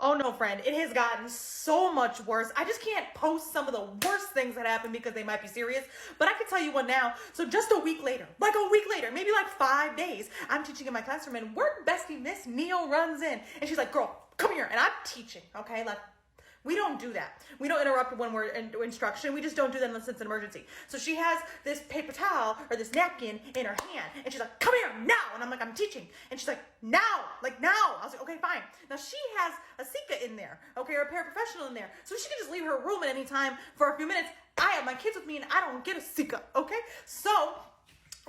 Oh no, friend, it has gotten so much worse. I just can't post some of the worst things that happen because they might be serious, but I can tell you one now. So just a week later, maybe like 5 days, I'm teaching in my classroom and work bestie Miss Neil runs in and she's like, girl, come here. And I'm teaching, okay? Like, we don't do that. We don't interrupt when we're in instruction. We just don't do that unless it's an emergency. So she has this paper towel or this napkin in her hand and she's like, come here now. And I'm like, I'm teaching. And she's like, now, like now. I was like, okay, fine. Now she has a Sika in there, okay, or a paraprofessional in there. So she can just leave her room at any time for a few minutes. I have my kids with me and I don't get a Sika, okay? So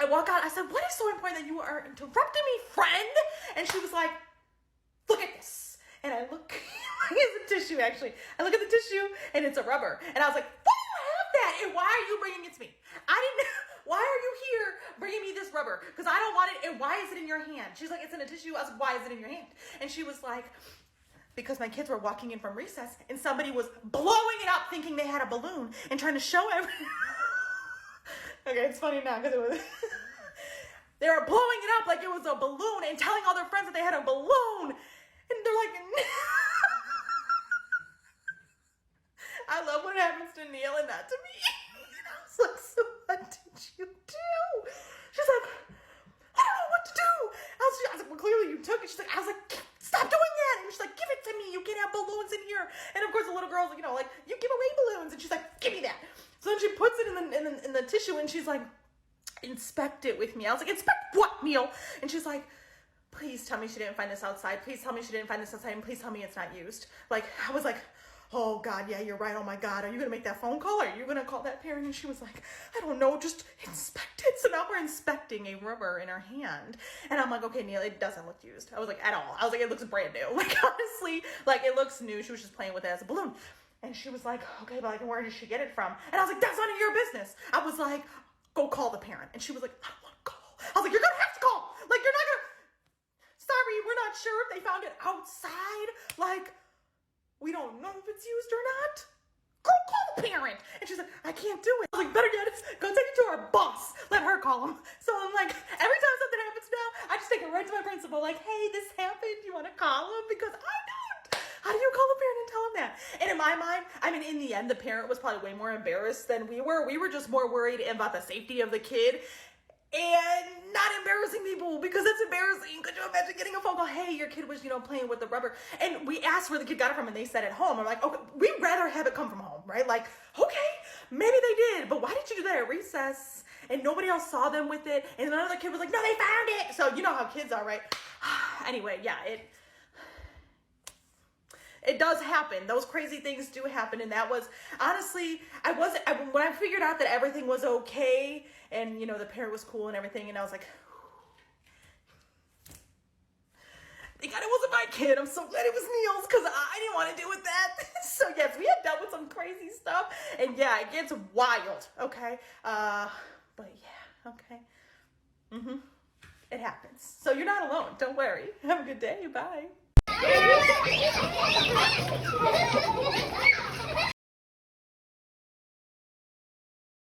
I walk out. I said, what is so important that you are interrupting me, friend? And she was like, look at this. And I look, it's a tissue actually. I look at the tissue and it's a rubber. And I was like, why do you have that? And why are you bringing it to me? Why are you here bringing me this rubber? Because I don't want it. And why is it in your hand? She's like, it's in a tissue. I was like, why is it in your hand? And she was like, because my kids were walking in from recess and somebody was blowing it up thinking they had a balloon and trying to show everyone. Okay, it's funny now because it was... They were blowing it up like it was a balloon and telling all their friends that they had a balloon. And they're like, I love what happens to Neil and not to me. And I was like, so what did you do? She's like, I don't know what to do. I was like, well, clearly you took it. I was like, stop doing that. And she's like, give it to me. You can't have balloons in here. And of course the little girl's like, like, you give away balloons. And she's like, give me that. So then she puts it in the tissue and she's like, inspect it with me. I was like, inspect what, Neil? And she's like, please tell me she didn't find this outside. Please tell me she didn't find this outside. And please tell me it's not used. Like, I was like, oh God, yeah, you're right. Oh my God. Are you going to make that phone call? Are you going to call that parent? And she was like, I don't know. Just inspect it. So now we're inspecting a rubber in her hand. And I'm like, okay, Neil, it doesn't look used. I was like, at all. I was like, it looks brand new. Like, honestly, like it looks new. She was just playing with it as a balloon. And she was like, okay, but like, where did she get it from? And I was like, that's none of your business. I was like, go call the parent. And she was like, I don't want to call. I was like, you're going to have to call. Like, you're not going to. Sorry, we're not sure if they found it outside. Like, we don't know if it's used or not. Go call the parent. And she's like, I can't do it. I was like, better yet, go take it to our boss. Let her call him. So I'm like, every time something happens now, I just take it right to my principal. Like, hey, this happened. You want to call him? Because I don't. How do you call the parent and tell him that? And in my mind, I mean, in the end, the parent was probably way more embarrassed than we were. We were just more worried about the safety of the kid. And not embarrassing people because it's embarrassing. Could you imagine getting a phone call? Hey, your kid was, playing with the rubber. And we asked where the kid got it from and they said at home. I'm like, okay, we'd rather have it come from home, right? Like, okay, maybe they did, but why did you do that at recess? And nobody else saw them with it. And another kid was like, no, they found it. So you know how kids are, right? Anyway, yeah, it does happen. Those crazy things do happen. And that was, honestly, when I figured out that everything was okay and, the parent was cool and everything, and I was like, thank God it wasn't my kid. I'm so glad it was Neil's because I didn't want to deal with that. So yes, we have dealt with some crazy stuff. And yeah, it gets wild, okay? But yeah, okay. It happens. So you're not alone. Don't worry. Have a good day. Bye.